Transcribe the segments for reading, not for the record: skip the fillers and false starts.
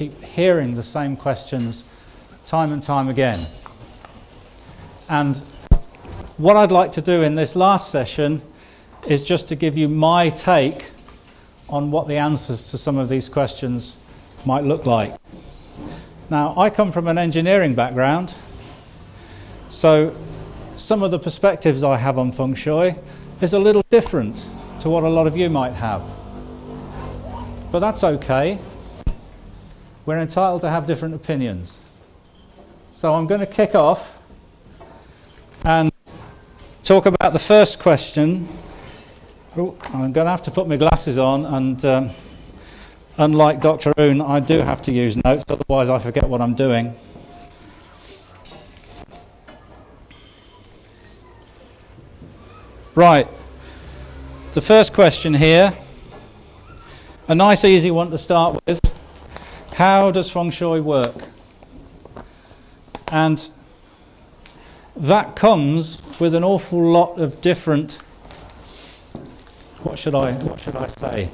keep hearing the same questions time and time again. And what I'd like to do in this last session is just to give you my take on what the answers to some of these questions might look like. Now, I come from an engineering background, so some of the perspectives I have on Feng Shui is a little different to what a lot of you might have. But that's okay. We're entitled to have different opinions. So I'm going to kick off and talk about the first question. Oh, I'm going to have to put my glasses on, and unlike Dr. Oon, I do have to use notes, otherwise I forget what I'm doing. Right, the first question here, a nice easy one to start with. How does Feng Shui work? And that comes with an awful lot of different, what should I say?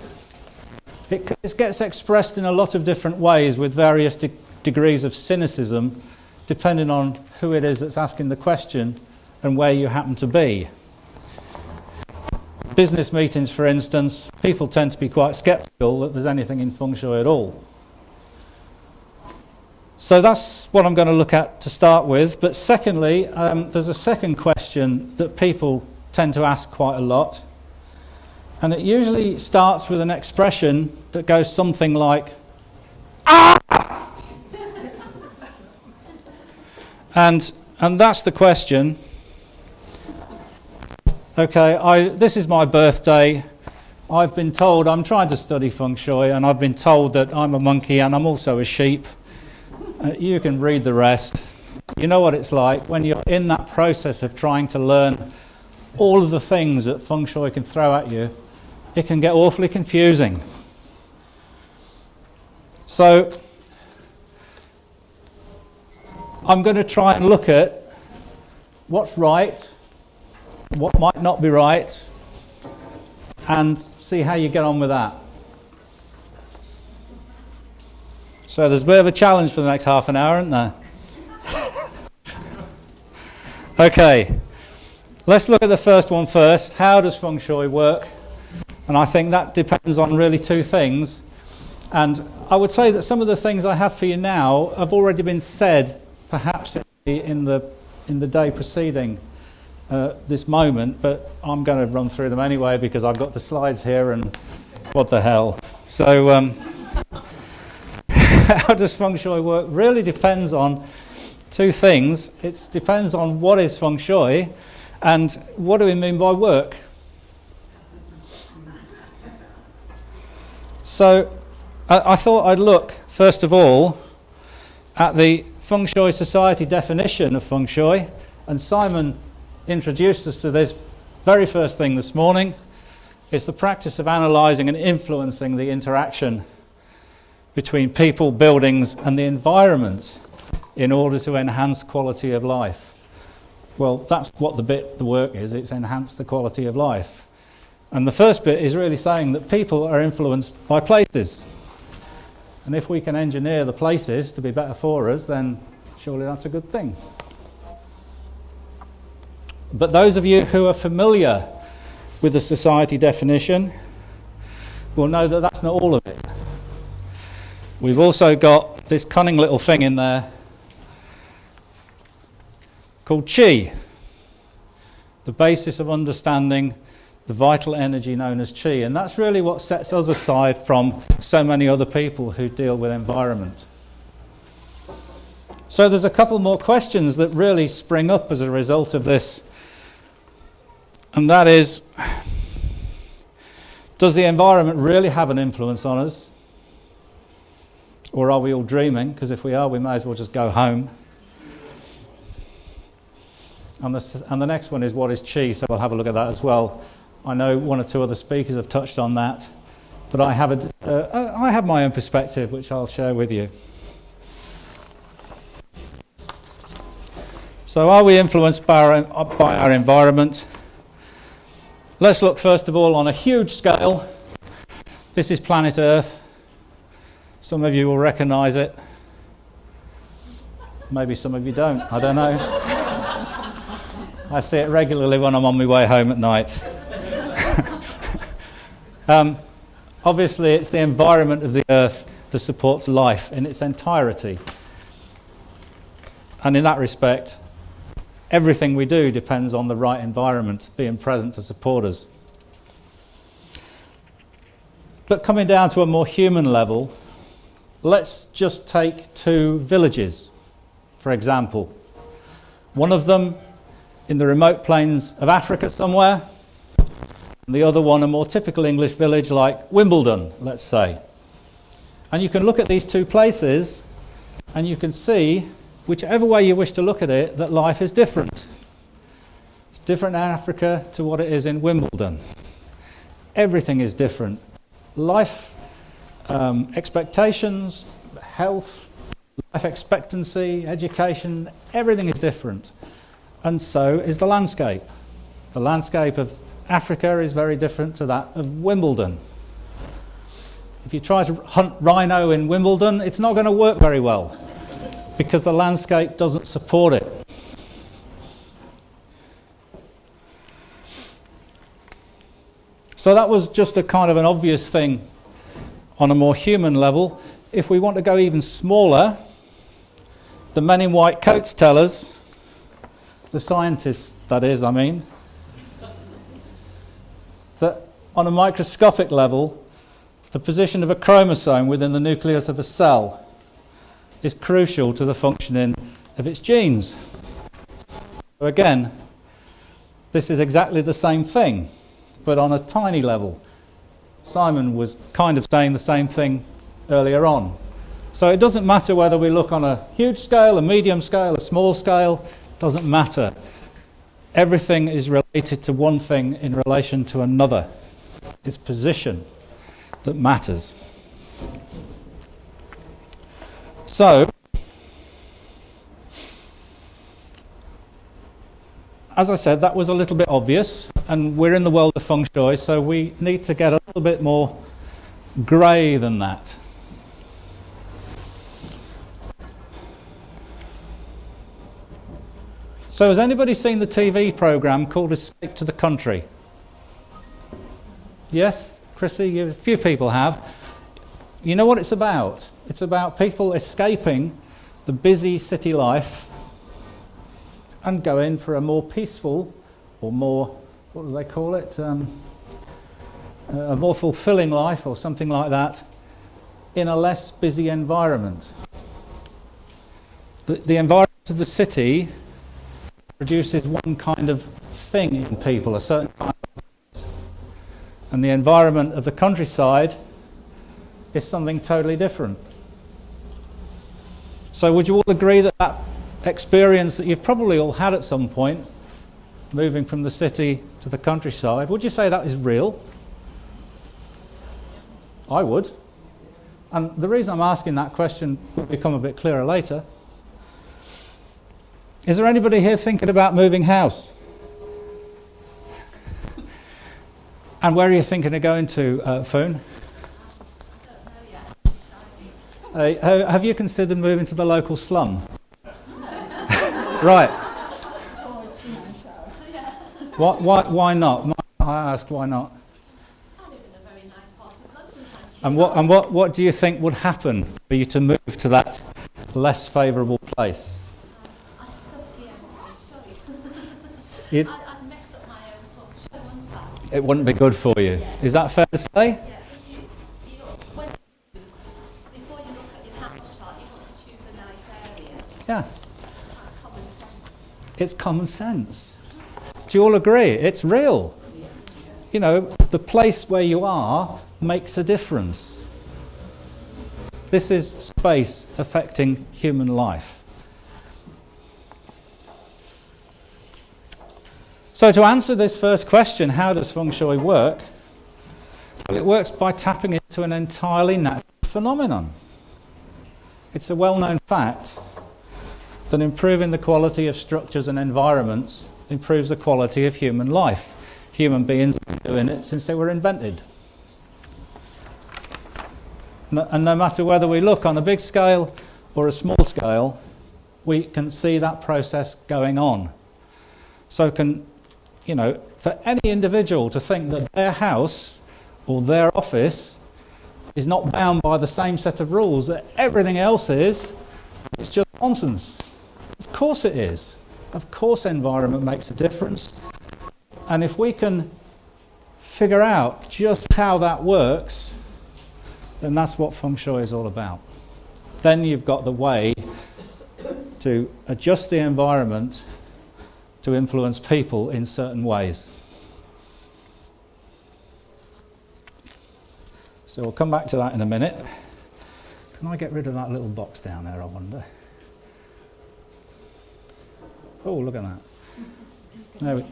It gets expressed in a lot of different ways with various degrees of cynicism, depending on who it is that's asking the question and where you happen to be. Business meetings, for instance, people tend to be quite sceptical that there's anything in Feng Shui at all. So that's what I'm going to look at to start with. But secondly, there's a second question that people tend to ask quite a lot. And it usually starts with an expression that goes something like, "Ah!" And that's the question. Okay, this is my birthday. I've been told I'm trying to study Feng Shui, and I've been told that I'm a monkey and I'm also a sheep. You can read the rest. You know what it's like when you're in that process of trying to learn all of the things that Feng Shui can throw at you. It can get awfully confusing. So I'm going to try and look at what's right, what might not be right, and see how you get on with that. So there's a bit of a challenge for the next half an hour, isn't there? Okay, let's look at the first one first. How does Feng Shui work? And I think that depends on really two things. And I would say that some of the things I have for you now have already been said, perhaps in the day preceding this moment, but I'm going to run through them anyway because I've got the slides here and what the hell. So how does Feng Shui work? Really depends on two things. It depends on what is Feng Shui and what do we mean by work. So I thought I'd look, first of all, at the Feng Shui Society definition of Feng Shui. And Simon introduced us to this very first thing this morning. It's the practice of analysing and influencing the interaction between people, buildings and the environment in order to enhance quality of life. Well, that's what the work is. It's enhance the quality of life. And the first bit is really saying that people are influenced by places. And if we can engineer the places to be better for us, then surely that's a good thing. But those of you who are familiar with the society definition will know that that's not all of it. We've also got this cunning little thing in there called Qi, the basis of understanding the vital energy known as Qi. And that's really what sets us aside from so many other people who deal with environment. So there's a couple more questions that really spring up as a result of this. And that is, does the environment really have an influence on us? Or are we all dreaming? Because if we are, we may as well just go home. And the next one is, what is Qi? So we'll have a look at that as well. I know one or two other speakers have touched on that, but I have my own perspective, which I'll share with you. So are we influenced by our environment? Let's look first of all on a huge scale. This is planet Earth. Some of you will recognise it. Maybe some of you don't, I don't know. I see it regularly when I'm on my way home at night. Obviously, it's the environment of the earth that supports life in its entirety. And in that respect, everything we do depends on the right environment being present to support us. But coming down to a more human level, let's just take two villages, for example. One of them in the remote plains of Africa somewhere, and the other one a more typical English village like Wimbledon, let's say. And you can look at these two places and you can see, whichever way you wish to look at it, that life is different. It's different in Africa to what it is in Wimbledon. Everything is different. Life expectations, health, life expectancy, education, everything is different. And so is the landscape. The landscape of Africa is very different to that of Wimbledon. If you try to hunt rhino in Wimbledon, it's not going to work very well because the landscape doesn't support it. So that was just a kind of an obvious thing on a more human level. If we want to go even smaller, the men in white coats tell us, the scientists that is, I mean, that on a microscopic level, the position of a chromosome within the nucleus of a cell is crucial to the functioning of its genes. So again, this is exactly the same thing, but on a tiny level. Simon was kind of saying the same thing earlier on. So it doesn't matter whether we look on a huge scale, a medium scale, a small scale, it doesn't matter. Everything is related to one thing in relation to another. It's position that matters. So, as I said, that was a little bit obvious, and we're in the world of Feng Shui, so we need to get a little bit more grey than that. So has anybody seen the TV programme called Escape to the Country? Yes? Chrissy, a few people have. You know what it's about? It's about people escaping the busy city life and going for a more peaceful, or more, what do they call it? A more fulfilling life, or something like that, in a less busy environment. The environment of the city produces one kind of thing in people, a certain kind of, and the environment of the countryside is something totally different. So would you all agree that that experience that you've probably all had at some point, moving from the city to the countryside, would you say that is real? I would. And the reason I'm asking that question will become a bit clearer later. Is there anybody here thinking about moving house? And where are you thinking of going to, Foon? Have you considered moving to the local slum? Right. Why not? I ask, why not? I live in a very nice part of the country. And what do you think would happen for you to move to that less favourable place? I stuck the feng You'd- shui. I'd mess up my own feng shui, wouldn't I? It wouldn't be good for you. Is that fair to say? Yeah, because before you look at your house chart, you want to choose a nice area. Yeah. It's like common sense. It's common sense. Do you all agree? It's real. You know, the place where you are makes a difference. This is space affecting human life. So to answer this first question, how does Feng Shui work? Well, it works by tapping into an entirely natural phenomenon. It's a well-known fact that improving the quality of structures and environments improves the quality of human life. Human beings have been doing it since they were invented. And no matter whether we look on a big scale or a small scale, we can see that process going on. So for any individual to think that their house or their office is not bound by the same set of rules that everything else is, it's just nonsense. Of course it is. Of course environment makes a difference. And if we can figure out just how that works, then that's what Feng Shui is all about. Then you've got the way to adjust the environment to influence people in certain ways. So we'll come back to that in a minute. Can I get rid of that little box down there, I wonder? Oh, look at that. There we...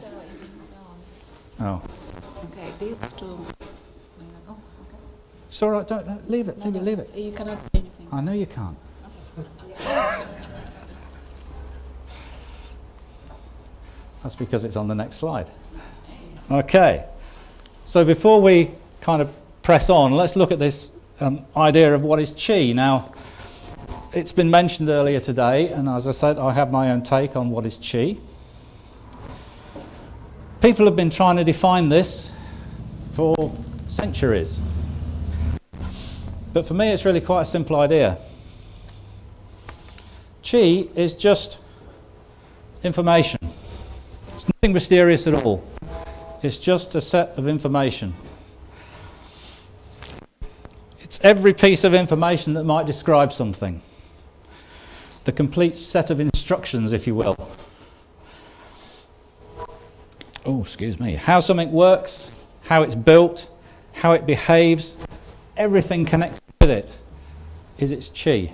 Oh. Okay, these two. Oh, okay. It's all right, don't leave it, leave it. You cannot say anything. I know you can't. That's because it's on the next slide. Okay, so before we kind of press on, let's look at this idea of what is qi. Now, it's been mentioned earlier today, and as I said, I have my own take on what is qi. People have been trying to define this for centuries. But for me, it's really quite a simple idea. Qi is just information. It's nothing mysterious at all. It's just a set of information. It's every piece of information that might describe something. The complete set of instructions, if you will. Oh, excuse me. How something works, how it's built, how it behaves, everything connected with it is its qi.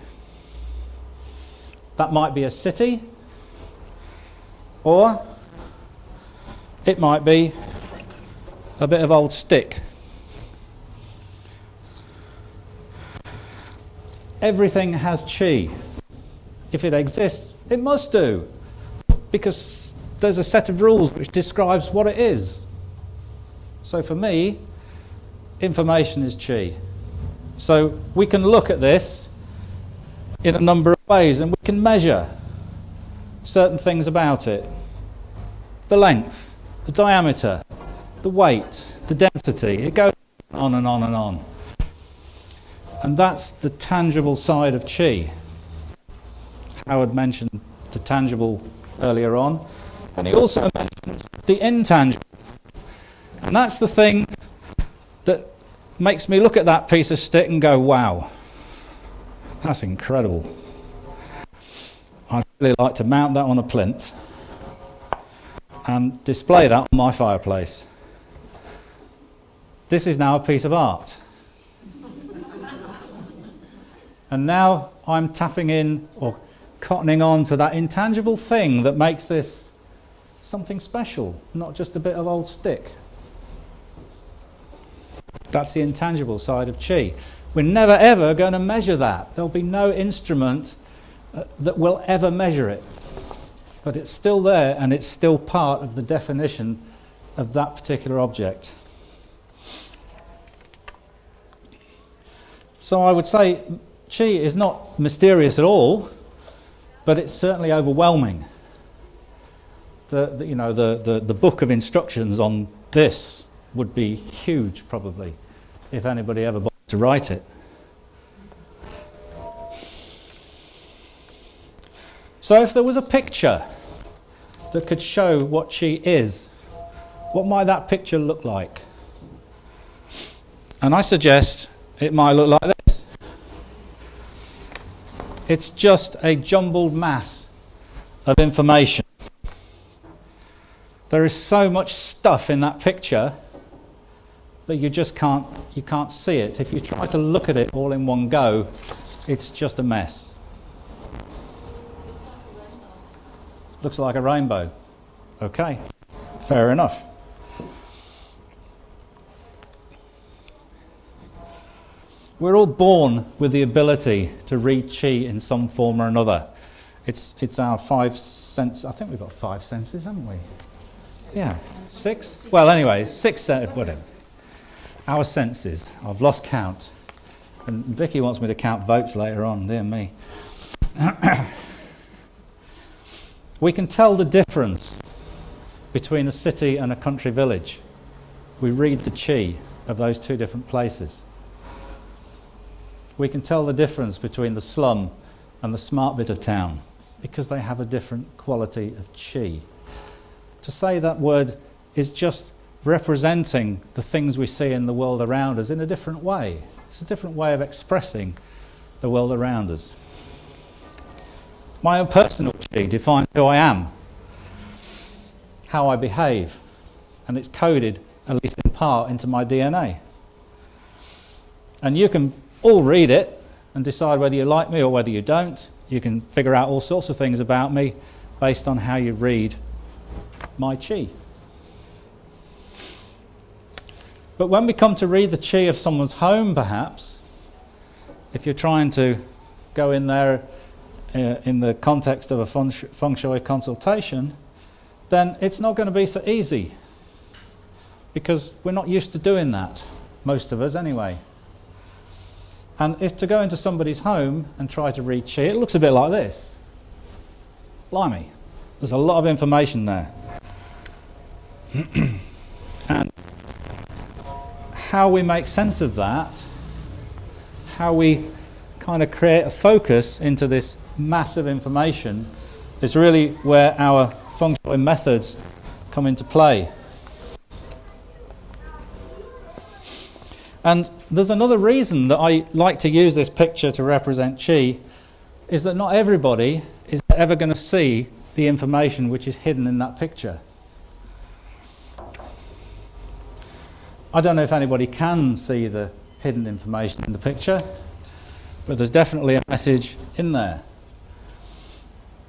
That might be a city, or it might be a bit of old stick. Everything has qi. If it exists, it must do, because there's a set of rules which describes what it is. So for me, information is qi. So we can look at this in a number of ways, and we can measure certain things about it. The length, the diameter, the weight, the density. It goes on and on and on. And that's the tangible side of qi. Howard mentioned the tangible earlier on, and he also mentioned the intangible. And that's the thing that makes me look at that piece of stick and go, wow, that's incredible. I'd really like to mount that on a plinth and display that on my fireplace. This is now a piece of art. And now I'm tapping in or cottoning on to that intangible thing that makes this something special, not just a bit of old stick. That's the intangible side of qi. We're never ever going to measure that. There'll be no instrument that will ever measure it. But it's still there, and it's still part of the definition of that particular object. So I would say qi is not mysterious at all, but it's certainly overwhelming. The book of instructions on this would be huge, probably, if anybody ever bothered to write it. So if there was a picture that could show what qi is, what might that picture look like? And I suggest it might look like this. It's just a jumbled mass of information. There is so much stuff in that picture that you just can't see it. If you try to look at it all in one go, it's just a mess. Looks like a rainbow. Okay, fair enough. We're all born with the ability to read qi in some form or another. It's our 5 senses. I think we've got 5 senses, haven't we? Yeah, 6? Well, anyway, 6 senses, whatever. Our senses. I've lost count. And Vicky wants me to count votes later on, dear me. We can tell the difference between a city and a country village. We read the chi of those two different places. We can tell the difference between the slum and the smart bit of town because they have a different quality of chi. To say that word is just representing the things we see in the world around us in a different way. It's a different way of expressing the world around us. My own personal chi defines who I am, how I behave, and it's coded, at least in part, into my DNA. And you can all read it and decide whether you like me or whether you don't. You can figure out all sorts of things about me based on how you read my chi. But when we come to read the chi of someone's home, perhaps, if you're trying to go in there in the context of a Feng Shui consultation, then it's not going to be so easy because we're not used to doing that, most of us anyway. And if to go into somebody's home and try to read chi, it looks a bit like this. Blimey, there's a lot of information there. And how we make sense of that, how we kind of create a focus into this massive information is really where our Feng Shui methods come into play. And there's another reason that I like to use this picture to represent chi, is that not everybody is ever going to see the information which is hidden in that picture. I don't know if anybody can see the hidden information in the picture, but there's definitely a message in there.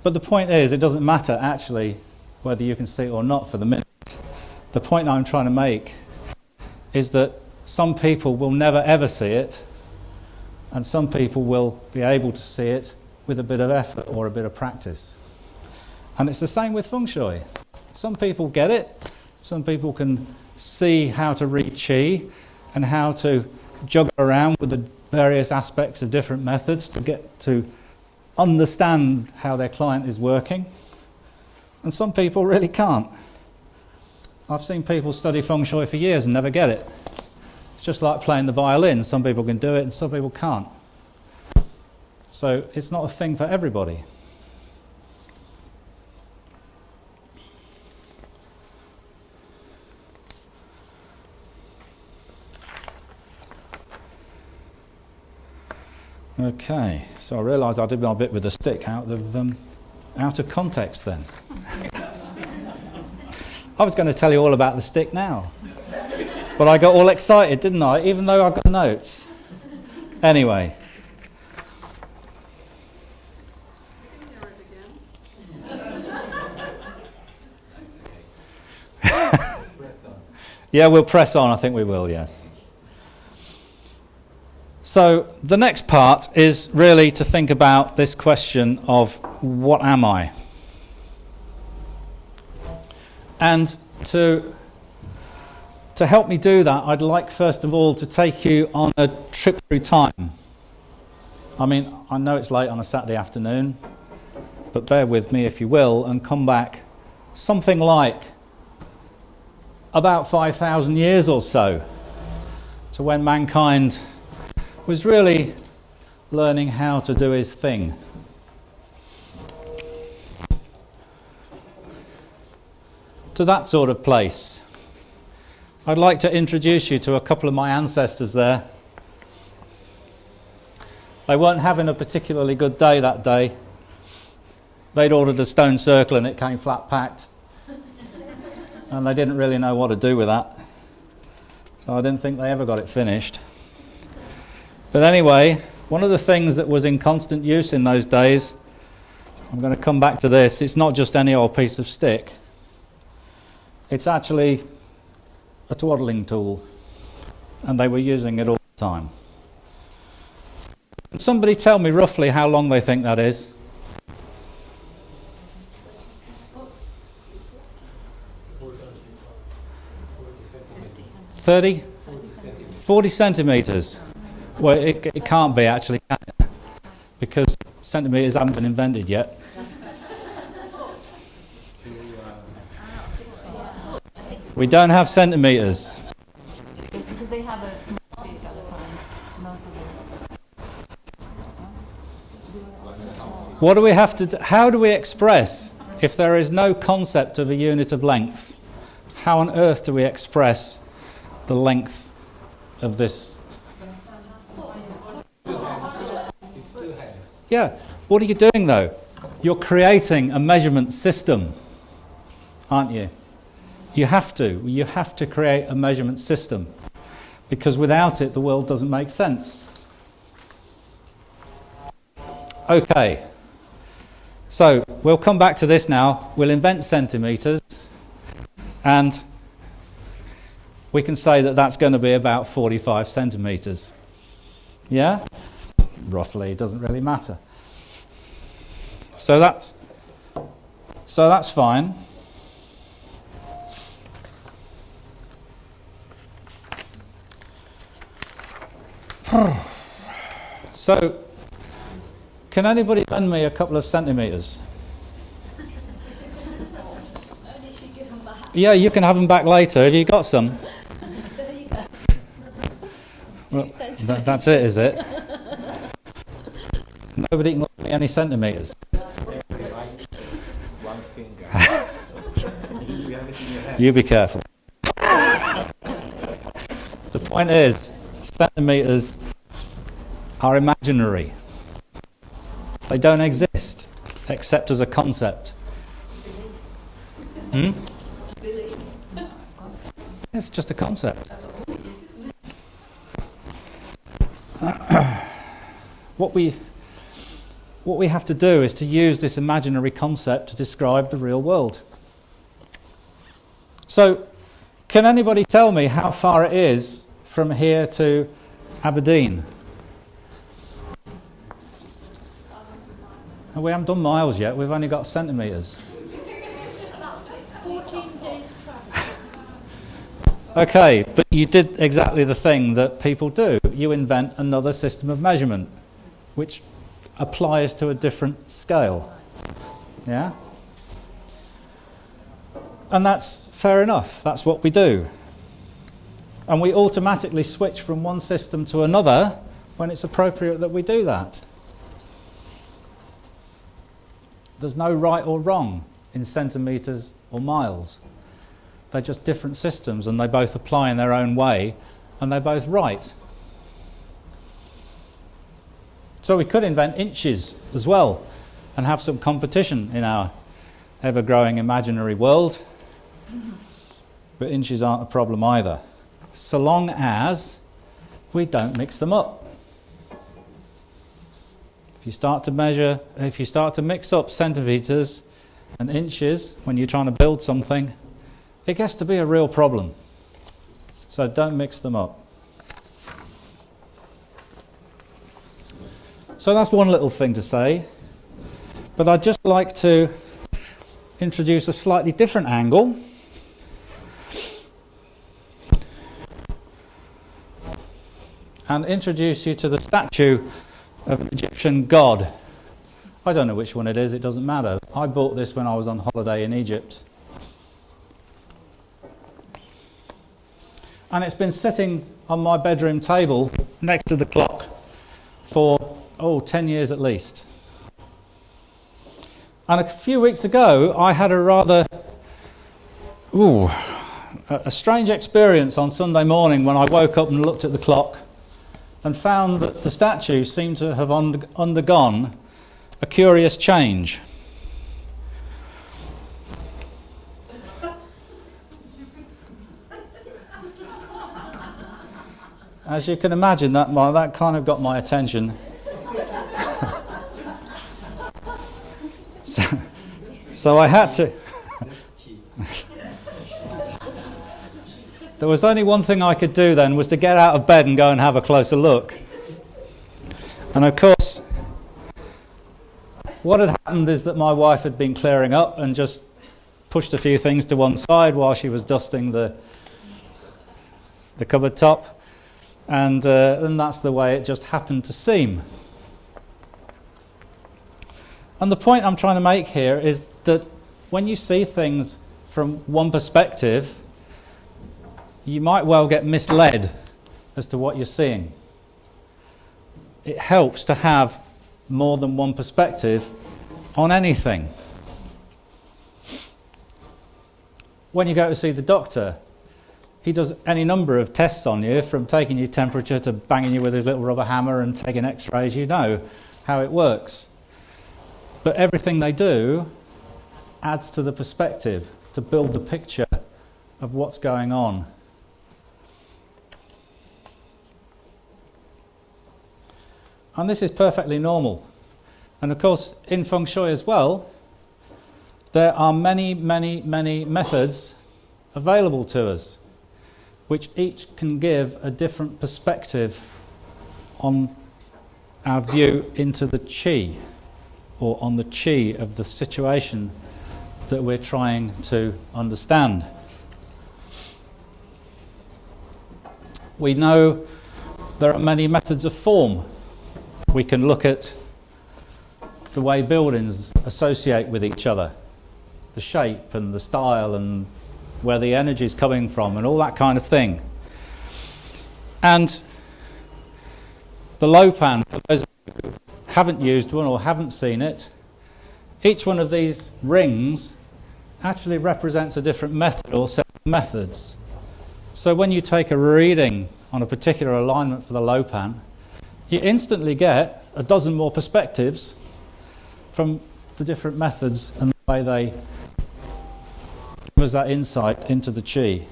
But the point is, it doesn't matter actually whether you can see it or not for the minute. The point I'm trying to make is that some people will never ever see it, and some people will be able to see it with a bit of effort or a bit of practice. And it's the same with Feng Shui. Some people get it, some people can see how to read chi and how to juggle around with the various aspects of different methods to get to understand how their client is working, and some people really can't. I've seen people study Feng Shui for years and never get it. It's just like playing the violin. Some people can do it and some people can't. So it's not a thing for everybody. Okay, so I realised I did my bit with the stick out of context then. I was going to tell you all about the stick now, but I got all excited, didn't I? Even though I got notes. Anyway. Yeah, we'll press on. I think we will. Yes. So the next part is really to think about this question of what am I? And to help me do that, I'd like first of all to take you on a trip through time. I mean, I know it's late on a Saturday afternoon, but bear with me if you will, and come back something like about 5,000 years or so to when mankind was really learning how to do his thing. To that sort of place. I'd like to introduce you to a couple of my ancestors there. They weren't having a particularly good day that day. They'd ordered a stone circle and it came flat packed. And they didn't really know what to do with that. So I didn't think they ever got it finished. But anyway, one of the things that was in constant use in those days, I'm going to come back to this, it's not just any old piece of stick. It's actually a twaddling tool, and they were using it all the time. Can somebody tell me roughly how long they think that is? 30? 40 centimetres. Well, it can't be actually, can it? Because centimetres haven't been invented yet. We don't have centimetres. Because they have a small feet at the time. No, so What do we have to do? How do we express if there is no concept of a unit of length? How on earth do we express the length of this? Yeah. What are you doing though? You're creating a measurement system, aren't you? You have to. You have to create a measurement system, because without it, the world doesn't make sense. Okay. So we'll come back to this now. We'll invent centimetres, and we can say that that's going to be about 45 centimetres. Yeah? Roughly, it doesn't really matter. So that's fine. So, can anybody lend me a couple of centimetres? Yeah, you can have them back later. Have you got some? There you go. Well, 2 centimetres. that's it, is it? Nobody can lend me any centimetres. One finger. You have it in your hand. You be careful. The point is, centimetres are imaginary. They don't exist, except as a concept. It's just a concept. What we have to do is to use this imaginary concept to describe the real world. So, can anybody tell me how far it is from here to Aberdeen? We haven't done miles yet, we've only got centimetres. About 14 days travel. Okay, but you did exactly the thing that people do. You invent another system of measurement, which applies to a different scale. Yeah? And that's fair enough, that's what we do. And we automatically switch from one system to another when it's appropriate that we do that. There's no right or wrong in centimetres or miles. They're just different systems, and they both apply in their own way, and they're both right. So we could invent inches as well and have some competition in our ever-growing imaginary world. But inches aren't a problem either, so long as we don't mix them up. If you start to mix up centimetres and inches when you're trying to build something, it gets to be a real problem. So don't mix them up. So that's one little thing to say. But I'd just like to introduce a slightly different angle. And introduce you to the statue of an Egyptian god. I don't know which one it is, it doesn't matter. I bought this when I was on holiday in Egypt. And it's been sitting on my bedroom table next to the clock for, 10 years at least. And a few weeks ago, I had a rather, a strange experience on Sunday morning when I woke up and looked at the clock and found that the statue seemed to have undergone a curious change. As you can imagine, that kind of got my attention. So I had to... There was only one thing I could do then, was to get out of bed and go and have a closer look. And of course, what had happened is that my wife had been clearing up and just pushed a few things to one side while she was dusting the cupboard top. and that's the way it just happened to seem. And the point I'm trying to make here is that when you see things from one perspective, you might well get misled as to what you're seeing. It helps to have more than one perspective on anything. When you go to see the doctor, he does any number of tests on you, from taking your temperature to banging you with his little rubber hammer and taking x-rays. You know how it works. But everything they do adds to the perspective, to build the picture of what's going on. And this is perfectly normal. And of course, in Feng Shui as well, there are many, many, many methods available to us, which each can give a different perspective on our view into the qi, or on the qi of the situation that we're trying to understand. We know there are many methods of form. We can look at the way buildings associate with each other, the shape and the style and where the energy is coming from and all that kind of thing. And the Lopan, for those of you who haven't used one or haven't seen it, each one of these rings actually represents a different method or set of methods. So when you take a reading on a particular alignment for the Lopan, you instantly get a dozen more perspectives from the different methods and the way they give us that insight into the qi.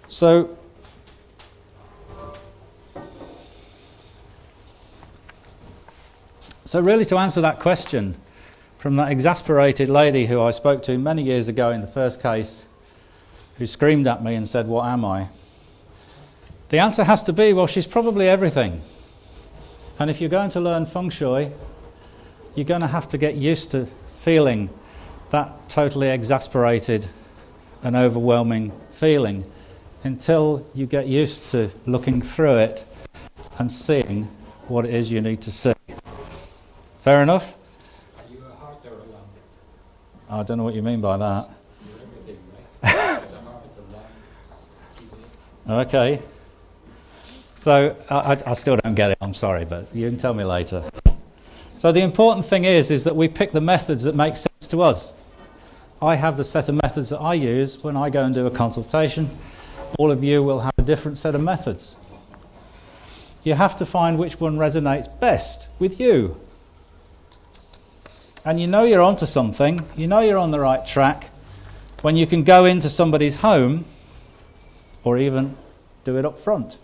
So really, to answer that question from that exasperated lady who I spoke to many years ago in the first case, who screamed at me and said, "What am I?" The answer has to be, well, she's probably everything. And if you're going to learn Feng Shui, you're going to have to get used to feeling that totally exasperated and overwhelming feeling until you get used to looking through it and seeing what it is you need to see. Fair enough? Are you a heart or a lung? I don't know what you mean by that. You're everything, right? The heart, the lung, kidney. Okay. So I still don't get it, I'm sorry, but you can tell me later. So the important thing is that we pick the methods that make sense to us. I have the set of methods that I use when I go and do a consultation. All of you will have a different set of methods. You have to find which one resonates best with you. And you know you're onto something, you know you're on the right track when you can go into somebody's home, or even do it up front,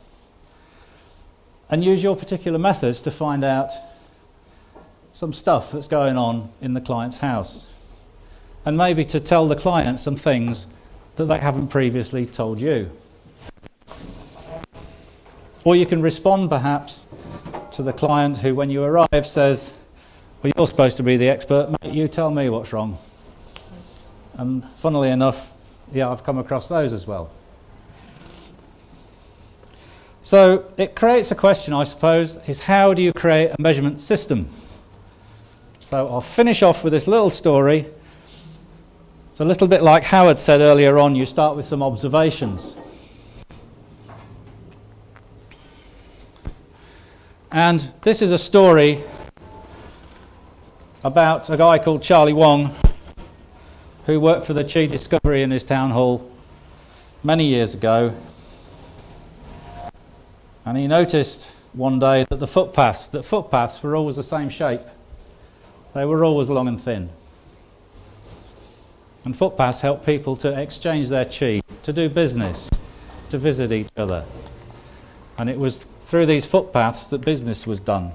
and use your particular methods to find out some stuff that's going on in the client's house, and maybe to tell the client some things that they haven't previously told you. Or you can respond perhaps to the client who, when you arrive, says, "Well, you're supposed to be the expert, mate, you tell me what's wrong." And funnily enough, yeah, I've come across those as well. So it creates a question, I suppose, is how do you create a measurement system? So I'll finish off with this little story. It's a little bit like Howard said earlier on, you start with some observations. And this is a story about a guy called Charlie Wong, who worked for the Qi Discovery in his town hall many years ago. And he noticed one day that footpaths were always the same shape. They were always long and thin. And footpaths help people to exchange their qi, to do business, to visit each other. And it was through these footpaths that business was done.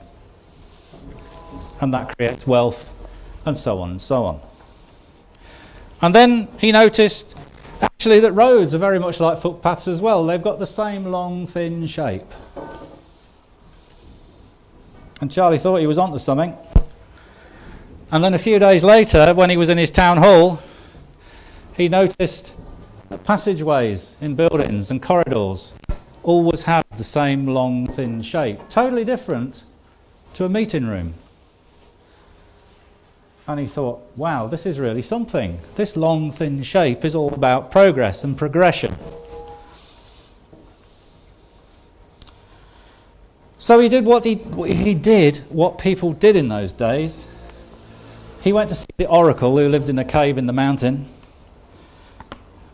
And that creates wealth, and so on and so on. And then he noticed actually that roads are very much like footpaths as well. They've got the same long, thin shape. And Charlie thought he was onto something. And then a few days later, when he was in his town hall, he noticed that passageways in buildings and corridors always have the same long, thin shape, totally different to a meeting room. And he thought, wow, this is really something. This long, thin shape is all about progress and progression. So he did what people did in those days. He went to see the oracle who lived in a cave in the mountain.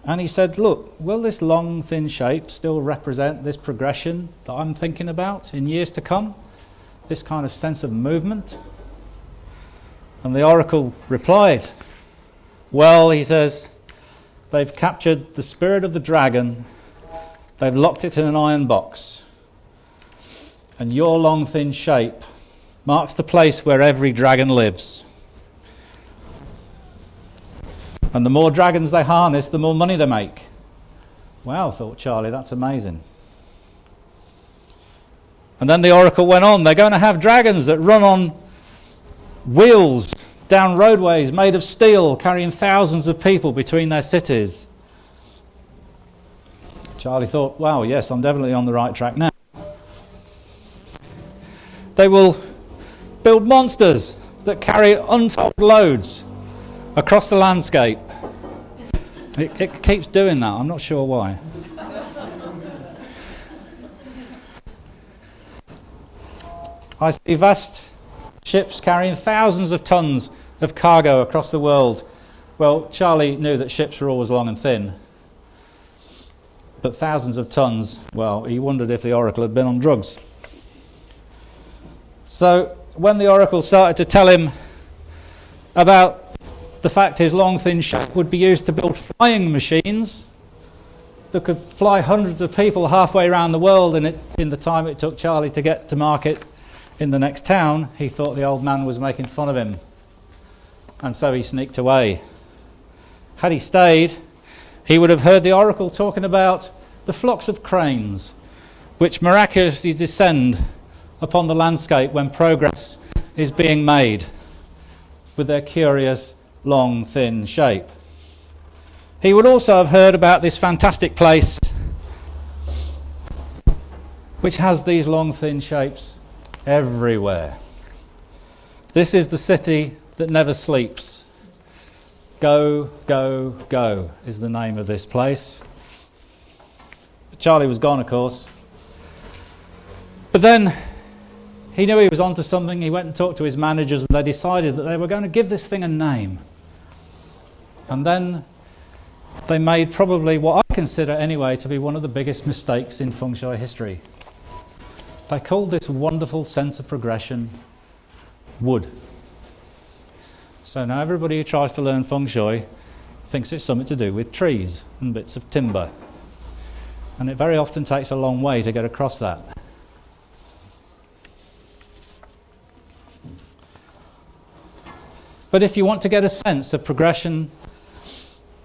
And he said, look, will this long, thin shape still represent this progression that I'm thinking about in years to come? This kind of sense of movement? And the oracle replied, well, he says, they've captured the spirit of the dragon, they've locked it in an iron box, and your long, thin shape marks the place where every dragon lives. And the more dragons they harness, the more money they make. Wow, thought Charlie, that's amazing. And then the oracle went on, they're going to have dragons that run on wheels down roadways made of steel, carrying thousands of people between their cities. Charlie thought, wow, yes, I'm definitely on the right track now. They will build monsters that carry untold loads across the landscape. It keeps doing that, I'm not sure why. I see vast ships carrying thousands of tons of cargo across the world. Well, Charlie knew that ships were always long and thin. But thousands of tons, well, he wondered if the oracle had been on drugs. So when the oracle started to tell him about the fact his long, thin shape would be used to build flying machines that could fly hundreds of people halfway around the world in the time it took Charlie to get to market in the next town, he thought the old man was making fun of him. And so he sneaked away. Had he stayed, he would have heard the oracle talking about the flocks of cranes which miraculously descend upon the landscape when progress is being made with their curious, long, thin shape. He would also have heard about this fantastic place which has these long, thin shapes everywhere. This is the city that never sleeps. Go, go, go is the name of this place. Charlie was gone, of course. But then he knew he was onto something. He went and talked to his managers, and they decided that they were going to give this thing a name. And then they made probably what I consider anyway to be one of the biggest mistakes in Feng Shui history. They called this wonderful sense of progression wood. So now everybody who tries to learn Feng Shui thinks it's something to do with trees and bits of timber. And it very often takes a long way to get across that. But if you want to get a sense of progression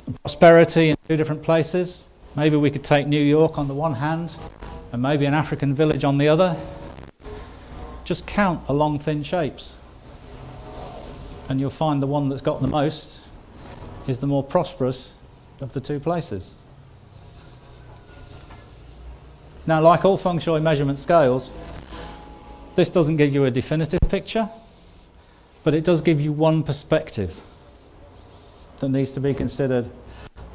and prosperity in two different places, maybe we could take New York on the one hand and maybe an African village on the other. Just count the long, thin shapes. And you'll find the one that's got the most is the more prosperous of the two places. Now, like all Feng Shui measurement scales, this doesn't give you a definitive picture, but it does give you one perspective that needs to be considered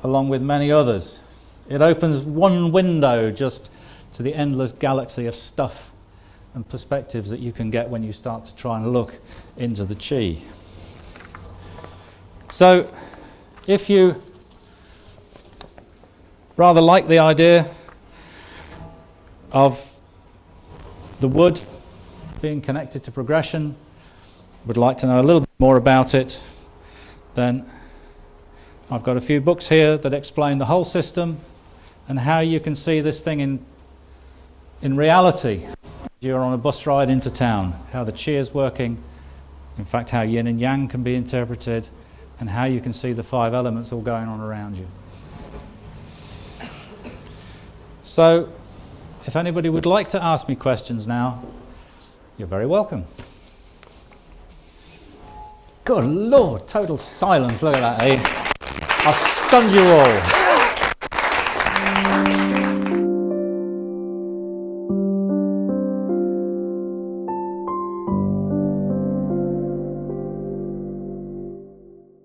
along with many others. It opens one window just to the endless galaxy of stuff and perspectives that you can get when you start to try and look into the Qi. So, if you rather like the idea of the wood being connected to progression, would like to know a little bit more about it, then I've got a few books here that explain the whole system and how you can see this thing in reality. You're on a bus ride into town, how the Qi is working, in fact how yin and yang can be interpreted, and how you can see the five elements all going on around you. So, if anybody would like to ask me questions now, you're very welcome. Good Lord, total silence, look at that, eh? I've stunned you all.